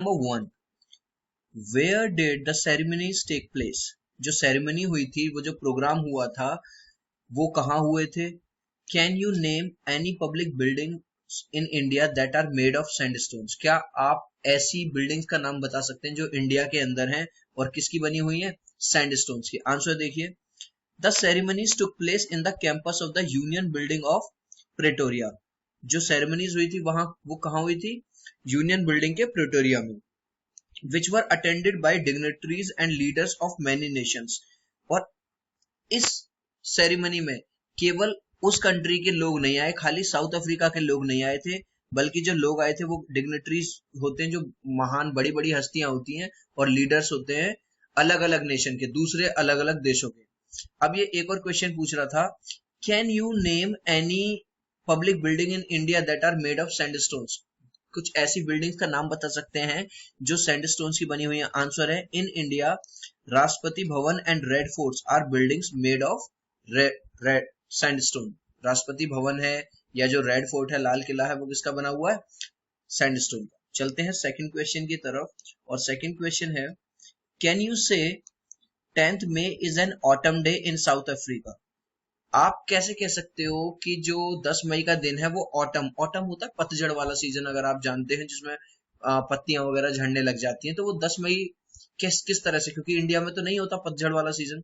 Number 1, where did the ceremonies take place? जो ceremony हुई थी, वो जो प्रोग्राम हुआ था, वो कहाँ हुए थे? Can you name any public building in India that are made of sandstones? क्या आप ऐसी बिल्डिंग्स का नाम बता सकते हैं जो इंडिया के अंदर हैं और किसकी बनी हुई है? सैंडस्टोन्स की। आंसर देखिए, the ceremonies took place in the campus of the union building of Pretoria. जो सेरेमनीज हुई थी वहां, वो कहाँ हुई थी? यूनियन बिल्डिंग के प्रेटोरिया में। which were attended by dignitaries and leaders of many nations। और इस सेरेमनी में केवल उस कंट्री के लोग नहीं आए, खाली साउथ अफ्रीका के लोग नहीं आए थे, बल्कि जो लोग आए थे वो डिग्नेटरीज होते हैं, जो महान बड़ी बड़ी हस्तियां होती हैं, और लीडर्स होते हैं अलग अलग नेशन के, दूसरे अलग अलग देशों के। अब ये एक और क्वेश्चन पूछ रहा था, can you name any public building in India that are made of sandstones? कुछ ऐसी बिल्डिंग्स का नाम बता सकते हैं जो सैंडस्टोन्स की बनी हुई है। आंसर है, इन India Rashtrapati Bhavan and red forts are buildings made of red sandstone. Rashtrapati Bhavan है या जो रेड फोर्ट है, लाल किला है, वो किसका बना हुआ है? सैंडस्टोन का। चलते हैं सेकंड क्वेश्चन की तरफ, और सेकंड क्वेश्चन है, कैन यू से 10th May is an autumn day in South Africa? आप कैसे कह सकते हो कि जो 10 मई का दिन है वो ऑटम होता है पतझड़ वाला सीजन, अगर आप जानते हैं, जिसमें पत्तियां वगैरह झड़ने लग जाती हैं, तो वो 10 मई किस तरह से? क्योंकि इंडिया में तो नहीं होता पतझड़ वाला season.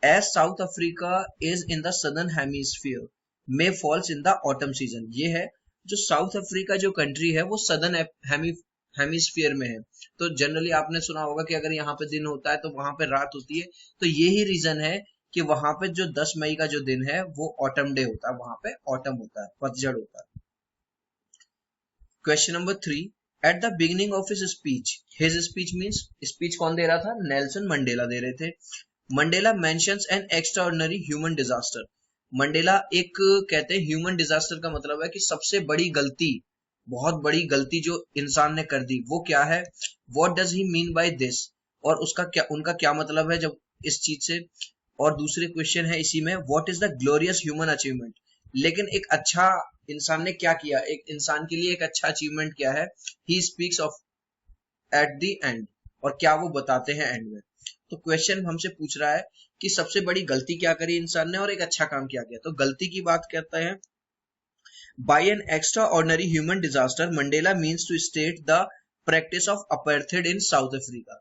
As South Africa is in the southern hemisphere, May falls in the autumn season. ये है, जो साउथ अफ्रीका जो कंट्री है वो सदर्न हेमिस्फीयर में है। तो जनरली आपने सुना होगा कि अगर यहाँ पे दिन होता है तो वहां पे रात होती है, तो यही रीजन है कि वहां पे जो 10 मई का जो दिन है वो ऑटम डे होता है, वहां पे ऑटम होता है, पतझड़ होता है। Question number 3, at the beginning of his speech means, speech कौन दे रहा था? नेल्सन मंडेला दे रहे थे। Mandela mentions N extraordinary human disaster. Mandela एक कहते हैं ह्यूमन डिजास्टर का मतलब है कि सबसे बड़ी गलती, बहुत बड़ी गलती जो इंसान ने कर दी, वो क्या है? What does he mean by this? और उसका क्या, उनका क्या मतलब है जब इस चीज से? और दूसरे क्वेश्चन है इसी में, what is the glorious human achievement? लेकिन एक अच्छा इंसान ने क्या किया, एक इंसान के लिए एक अच्छा अचीवमेंट क्या है? He speaks of at the end, और क्या वो बताते हैं एंड में। तो क्वेश्चन हमसे पूछ रहा है कि सबसे बड़ी गलती क्या करी इंसान ने और एक अच्छा काम क्या किया। तो गलती की बात करते हैं, by an extraordinary human disaster Mandela means to state the practice of apartheid in South Africa.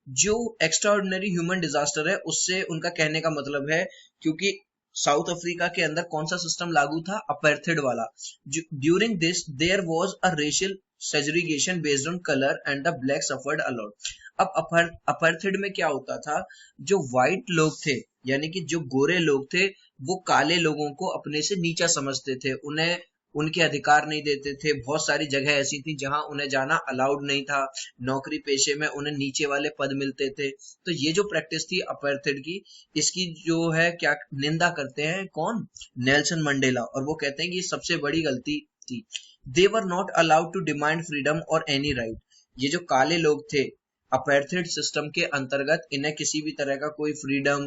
जो एक्स्ट्रा ऑर्डिनरी ह्यूमन डिजास्टर है, उससे उनका कहने का मतलब है, क्योंकि साउथ अफ्रीका के अंदर कौन सा सिस्टम लागू था? अपार्थाइड वाला। During this there was a racial segregation based on colour and the black suffered a lot. अब अपार्थाइड में क्या होता था? जो व्हाइट लोग थे, यानी कि जो गोरे लोग थे, वो काले लोगों को अपने से नीचा समझते थे, उन्हें उनके अधिकार नहीं देते थे। बहुत सारी जगह ऐसी थी जहां उन्हें जाना अलाउड नहीं था, नौकरी पेशे में उन्हें नीचे वाले पद मिलते थे। तो ये जो प्रैक्टिस थी अपार्थाइड की, इसकी जो है क्या निंदा करते हैं कौन? Nelson Mandela. और वो कहते हैं कि सबसे बड़ी गलती थी। They were not allowed to demand freedom और एनी राइट। ये जो काले लोग थे, अपार्थाइड सिस्टम के अंतर्गत इन्हें किसी भी तरह का कोई फ्रीडम,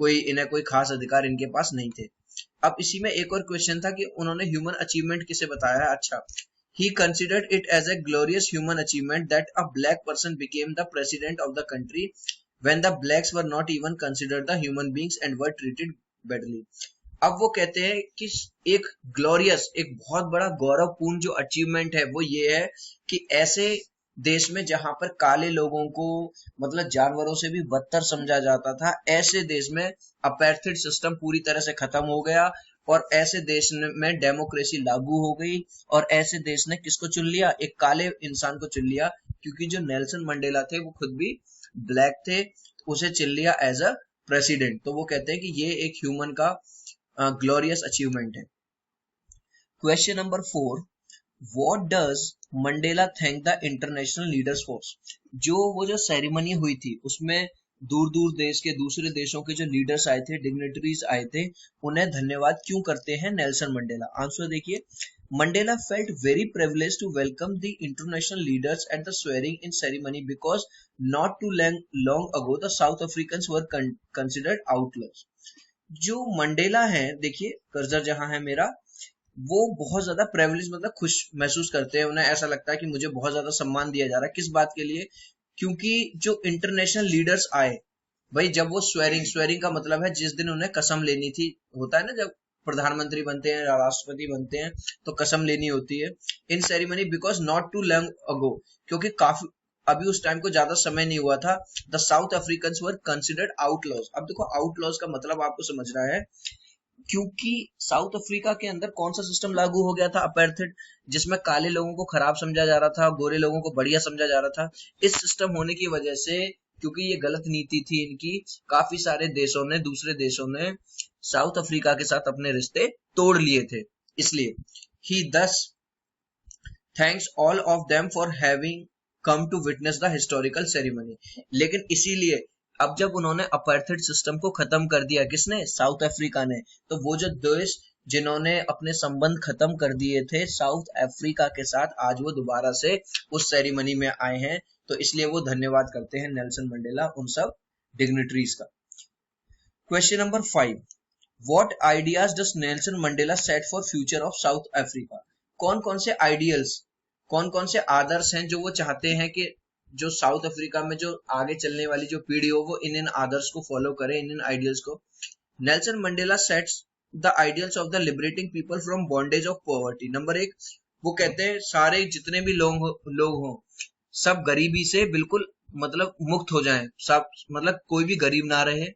इन्हें कोई खास अधिकार इनके पास नहीं थे। अब इसी में एक और क्वेश्चन था कि उन्होंने ह्यूमन अचीवमेंट किसे बताया है। अच्छा, he considered it as a glorious human achievement that a black person became the president of the country when the blacks were not even considered the human beings and were treated badly। अब वो कहते हैं कि एक glorious, एक बहुत बड़ा गौरवपूर्ण जो अचीवमेंट है वो ये है कि ऐसे देश में जहां पर काले लोगों को मतलब जानवरों से भी बदतर समझा जाता था, ऐसे देश में अपार्थाइड सिस्टम पूरी तरह से खत्म हो गया, और ऐसे देश में डेमोक्रेसी लागू हो गई, और ऐसे देश ने किसको चुन लिया? एक काले इंसान को चुन लिया, क्योंकि जो नेल्सन मंडेला थे वो खुद भी ब्लैक थे, उसे चुन लिया एज अ प्रेसिडेंट। तो वो कहते हैं कि ये एक ह्यूमन का ग्लोरियस अचीवमेंट है। Question number 4, what does Mandela thank the international leaders for? जो सेरेमनी हुई थी उसमें दूर दूर देश के, दूसरे देशों के जो लीडर्स आए थे, डिग्नेटरीज आए थे, उन्हें धन्यवाद क्यों करते हैं नेल्सन मंडेला? आंसर देखिए, Mandela felt very privileged to welcome the international leaders at the swearing in ceremony because not too long ago the South Africans were considered outlaws. जो मंडेला है, देखिए कर्सर जहां है मेरा, वो बहुत ज्यादा प्रिविलेज मतलब खुश महसूस करते हैं, उन्हें ऐसा लगता है कि मुझे बहुत ज्यादा सम्मान दिया जा रहा है। किस बात के लिए? क्योंकि जो इंटरनेशनल लीडर्स आए, भाई जब वो स्वेरिंग स्वेरिंग का मतलब है जिस दिन उन्हें कसम लेनी थी, होता है ना जब प्रधानमंत्री बनते हैं या राष्ट्रपति बनते हैं तो कसम लेनी होती है in ceremony, because not too long ago, क्योंकि काफी अभी उस टाइम को ज्यादा समय नहीं हुआ था, the south African were considered outlaws. अब देखो आउटलॉज का मतलब आपको समझना है, क्योंकि साउथ अफ्रीका के अंदर कौन सा सिस्टम लागू हो गया था? अपेर्थेड, जिसमें काले लोगों को खराब समझा जा रहा था, गोरे लोगों को बढ़िया समझा जा रहा था। इस सिस्टम होने की वजह से, क्योंकि ये गलत नीति थी इनकी, काफी सारे देशों ने, दूसरे देशों ने साउथ अफ्रीका के साथ अपने रिश्ते तोड़ लिए थे। इसलिए ही thus thanks all of them for having come to witness the historical ceremony. लेकिन इसीलिए अब जब उन्होंने अपार्थाइड सिस्टम को खत्म कर दिया, किसने? साउथ अफ्रीका ने, तो वो जो देश जिन्होंने अपने संबंध खत्म कर दिए थे साउथ अफ्रीका के साथ, आज वो दोबारा से उस सेरेमनी में आए हैं, तो इसलिए वो धन्यवाद करते हैं नेल्सन मंडेला उन सब डिग्निटरीज का। Question number 5, what ideas does Nelson Mandela set for future of South Africa? कौन कौन से आइडियल्स, कौन कौन से आदर्श हैं जो वो चाहते हैं कि जो साउथ अफ्रीका में जो आगे चलने वाली जो पीढ़ी हो वो इन आदर्श को फॉलो करे, इन आइडियल्स को? Nelson Mandela sets the ideals of the liberating people from bondage of poverty. Number 1, वो कहते हैं सारे जितने भी लोग हो सब गरीबी से बिल्कुल मतलब मुक्त हो जाएं, सब मतलब कोई भी गरीब ना रहे।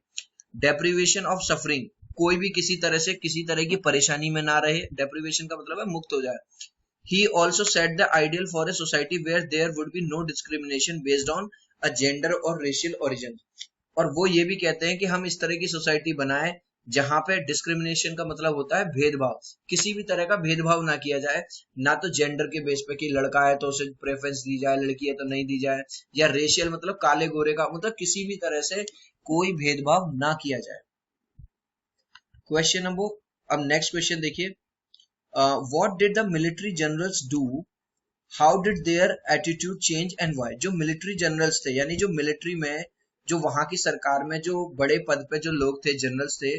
डेप्रीवेशन ऑफ सफरिंग, कोई भी किसी तरह से किसी तरह की परेशानी में ना रहे, डेप्रीवेशन का मतलब है मुक्त हो जाए। He also set the ideal for a society where there would be no discrimination based on a gender or racial origin। और वो ये भी कहते हैं कि हम इस तरह की सोसाइटी बनाए जहां पे डिस्क्रिमिनेशन का मतलब होता है भेदभाव, किसी भी तरह का भेदभाव ना किया जाए, ना तो जेंडर के बेस पे कि लड़का है तो उसे प्रेफरेंस दी जाए, लड़की है तो नहीं दी जाए, या रेशियल मतलब काले गोरे का मतलब किसी भी तरह से कोई भेदभाव ना किया जाए। क्वेश्चन नंबर, अब नेक्स्ट क्वेश्चन देखिए, what did the military generals do, how did their attitude change and why? जो मिलिट्री जनरल्स थे, यानी जो मिलिट्री में जो वहां की सरकार में जो बड़े पद पे जो लोग थे, जनरल्स थे,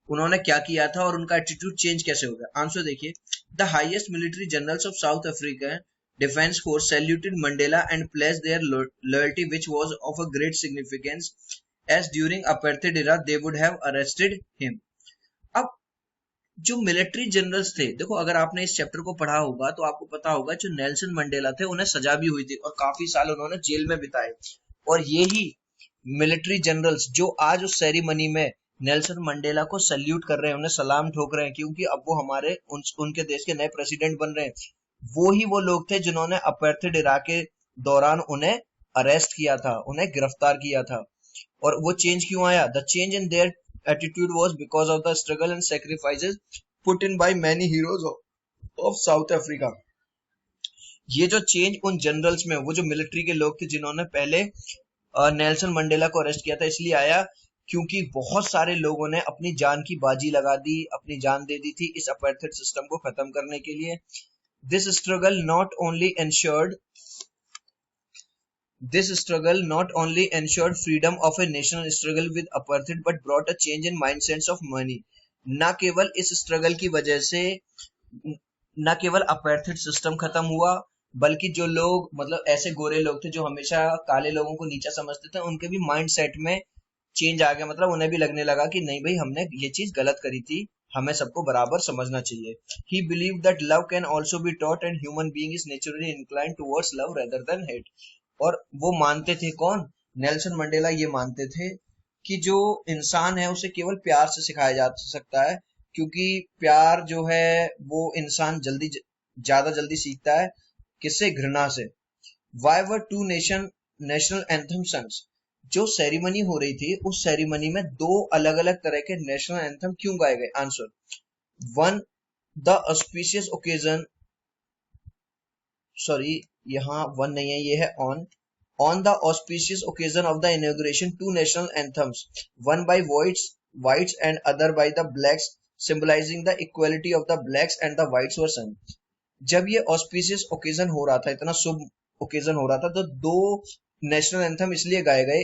उन्होंने क्या किया था और उनका एटीट्यूड चेंज कैसे हो गया? आंसर देखिए, the highest military generals of South Africa defence force saluted Mandela and placed their loyalty which was of a great significance as during apartheid era they would have arrested him. अब जो military generals थे, देखो अगर आपने इस chapter को पढ़ा होगा तो आपको पता होगा जो नेल्सन मंडेला थे उन्हें सजा भी हुई थी और काफी साल उन्होंने जेल में बिताए, और यही मिलिट्री जनरल्स जो आज उस सेरेमनी में नेल्सन मंडेला को सल्यूट कर रहे हैं, उन्हें सलाम ठोक रहे हैं क्योंकि अब वो हमारे उनके देश के नए प्रेसिडेंट बन रहे हैं, वो ही वो लोग थे जिन्होंने अपार्थाइड इरा के दौरान उन्हें अरेस्ट किया था, उन्हें गिरफ्तार किया था। और वो चेंज क्यों आया? The change in their attitude was because of the struggle and sacrifices put in by many heroes of South Africa। ये जो चेंज उन जनरल्स में, वो जो मिलिट्री के लोग थे जिन्होंने पहले नेल्सन मंडेला को अरेस्ट किया था, इसलिए आया क्योंकि बहुत सारे लोगों ने अपनी जान की बाजी लगा दी, अपनी जान दे दी थी इस अपार्थाइड सिस्टम को खत्म करने के लिए। This struggle not only ensured This struggle not only ensured freedom of a national struggle with apartheid but brought a change in mindsets of many। न केवल इस स्ट्रगल की वजह से न केवल अपार्थाइड सिस्टम खत्म हुआ, बल्कि जो लोग मतलब ऐसे गोरे लोग थे जो हमेशा काले लोगों को नीचा समझते थे, उनके भी माइंड सेट में चेंज आ गया, मतलब उन्हें भी लगने लगा कि नहीं भाई हमने ये चीज गलत करी थी, हमें सबको बराबर समझना चाहिए। He believed that love can also be taught and human being is naturally inclined towards love rather than hate। और वो मानते थे, कौन? नेल्सन मंडेला ये मानते थे कि जो इंसान है उसे केवल प्यार से सिखाया जा सकता है, क्योंकि प्यार जो है वो इंसान ज्यादा जल्दी सीखता है, किससे? घृणा से। Why were two national anthem sung? जो सेरेमनी हो रही थी उस सेरेमनी में दो अलग अलग तरह के नेशनल एंथम क्यों गाए गए? Answer, one, the auspicious occasion, sorry यहाँ वन नहीं है, ये है on the auspicious occasion of the inauguration two national anthems, one by whites and other by the blacks, symbolizing the equality of the blacks and the whites were sung। जब ये auspicious occasion हो रहा था, इतना शुभ occasion हो रहा था, तो दो नेशनल एंथम इसलिए गाए गए,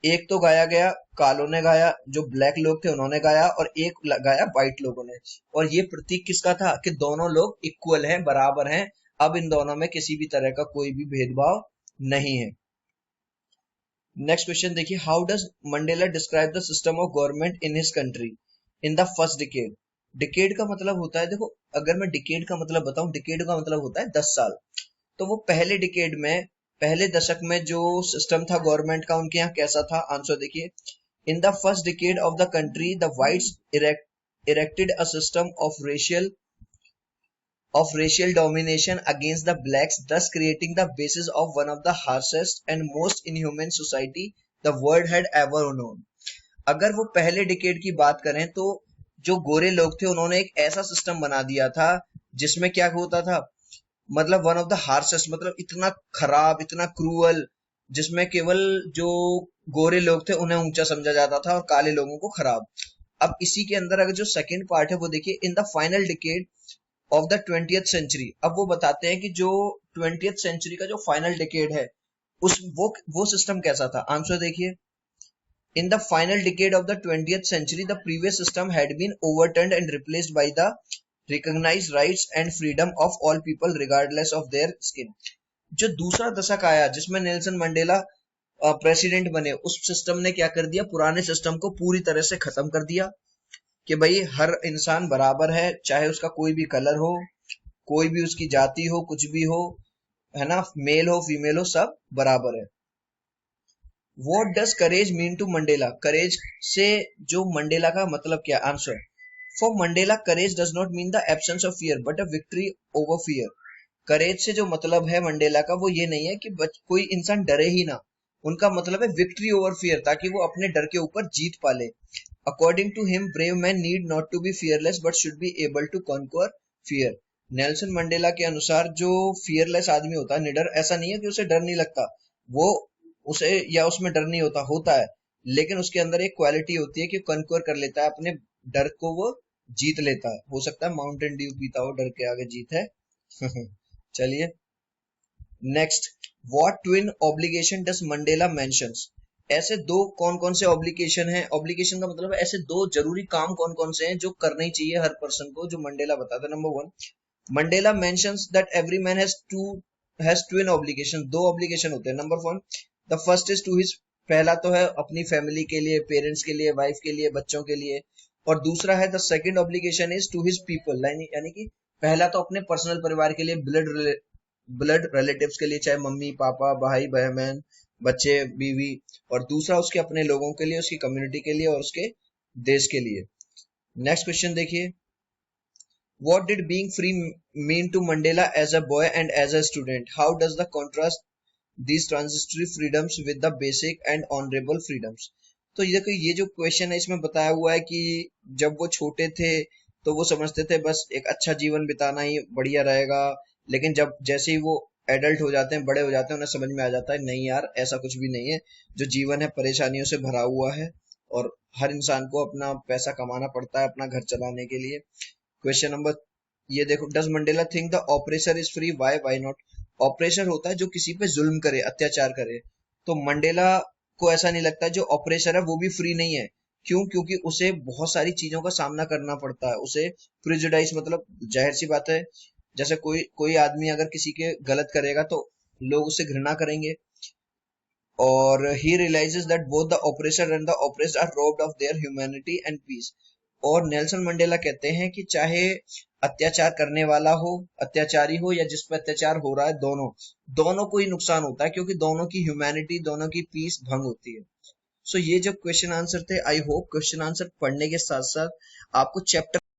एक तो गाया गया, कालों ने गाया, जो ब्लैक लोग थे उन्होंने गाया, और एक गाया व्हाइट लोगों ने। और ये प्रतीक किसका था कि दोनों लोग इक्वल हैं, बराबर हैं। अब इन दोनों में किसी भी तरह का कोई भी भेदभाव नहीं है। नेक्स्ट क्वेश्चन देखिए, how does Mandela describe the system of government in his country in the first decade. Decade का मतलब होता है, देखो अगर मैं डिकेड का मतलब बताऊं, डिकेड का मतलब होता है 10 साल। तो वो पहले डिकेड में, पहले दशक में जो सिस्टम था गवर्नमेंट का उनके यहाँ कैसा था, आंसर देखिए। In the first decade of the country the whites erected a system of racial domination against the blacks, thus creating the basis of one of the harshest and most inhumane society the world had ever known। अगर वो पहले decade की बात करें तो जो गोरे लोग थे उन्होंने एक ऐसा सिस्टम बना दिया था जिसमें क्या होता था, मतलब वन ऑफ द हार्शेस्ट, मतलब इतना खराब, इतना क्रूअल, जिसमें केवल जो गोरे लोग थे उन्हें ऊंचा समझा जाता था और काले लोगों को खराब। अब इसी के अंदर अगर जो सेकंड पार्ट है वो देखिए, in the final decade of the 20th century. अब वो बताते हैं कि जो 20th सेंचुरी का जो फाइनल डिकेड है उस वो सिस्टम कैसा था, आंसर देखिए। In the final decade of the 20th century, the previous system had been overturned and replaced by the recognized rights and freedom of all people regardless of their skin। जो दूसरा दशक आया जिसमें Nelson Mandela president बने, उस system ने क्या कर दिया, पुराने सिस्टम को पूरी तरह से खत्म कर दिया कि भाई हर इंसान बराबर है, चाहे उसका कोई भी कलर हो, कोई भी उसकी जाति हो, कुछ भी हो, है ना, मेल हो फीमेल हो, सब बराबर है। What does courage mean to Mandela. Courage से जो मंडेला का मतलब क्या, answer. For Mandela courage does not mean the absence of fear but a victory over fear. Courage से जो मतलब है मंडेला का वो ये नहीं है कि कोई इंसान डरे ही ना, उनका मतलब है विक्ट्री ओवर फियर, ताकि वो अपने डर के ऊपर जीत पाले। According to him brave man need not to be fearless but should be able to conquer fear. Nelson Mandela के अनुसार जो फियरलेस आदमी होता है, निडर, ऐसा नहीं है कि उसे डर नहीं लगता, वो उसे या उसमें डर नहीं होता, होता है, लेकिन उसके अंदर एक क्वालिटी होती है कि कन्क्वर कर लेता है, अपने डर को वो जीत लेता है। हो सकता है माउंटेन ड्यू पीता हो, डर के आगे जीत है। चलिए next, what twin obligation does Mandela mentions. ऐसे दो कौन कौन से ऑब्लिगेशन हैं, ऑब्लिगेशन का मतलब है ऐसे दो जरूरी काम कौन कौन से हैं जो करने ही चाहिए हर पर्सन को, जो मंडेला बताता है। Number 1, Mandela mentions that every man has twin obligation. दो ऑब्लिगेशन होते हैं। Number 1, the first is to his, पहला तो है अपनी फैमिली के लिए, पेरेंट्स के लिए, वाइफ के लिए, बच्चों के लिए। और दूसरा है the second obligation is to his people, यानी कि पहला तो अपने पर्सनल परिवार के लिए, ब्लड रिलेटिव्स के लिए, चाहे मम्मी पापा, भाई बहन, बच्चे बीवी, और दूसरा उसके अपने लोगों के लिए, उसकी कम्युनिटी के लिए और उसके देश के लिए। नेक्स्ट क्वेश्चन देखिए, what did being free mean to Mandela as a boy and as a student? How does the contrast these transitory freedoms with the basic and honorable freedoms? तो ये जो क्वेश्चन है इसमें बताया हुआ है कि जब वो छोटे थे तो वो समझते थे बस एक अच्छा जीवन बिताना ही बढ़िया रहेगा, लेकिन जब जैसे ही वो एडल्ट हो जाते हैं, बड़े हो जाते हैं, उन्हें समझ में आ जाता है नहीं यार ऐसा कुछ भी नहीं है, जो जीवन है परेशानियों से भरा हुआ है और हर इंसान को अपना पैसा कमाना पड़ता है अपना घर चलाने के लिए। क्वेश्चन नंबर, ये देखो, does Mandela think the oppressor is free, why not. Oppressor होता है जो किसी पे जुल्म करे, अत्याचार करे, तो मंडेला को ऐसा नहीं लगता जो ऑपरेसर है वो भी फ्री नहीं है। क्यों? क्योंकि उसे बहुत सारी चीजों का सामना करना पड़ता है, उसे प्रिजुडाइज, मतलब जाहिर सी बात है, जैसे कोई कोई आदमी अगर किसी के गलत करेगा तो लोग उसे घृणा करेंगे। और he realises that both the oppressor and the oppressed are robbed of their humanity and peace. और नेल्सन मंडेला कहते हैं कि चाहे अत्याचार करने वाला हो, अत्याचारी हो, या जिस पर अत्याचार हो रहा है, दोनों दोनों को ही नुकसान होता है, क्योंकि दोनों की ह्यूमैनिटी, दोनों की पीस भंग होती है। सो ये जो क्वेश्चन आंसर थे, आई होप क्वेश्चन आंसर पढ़ने के साथ साथ आपको चैप्टर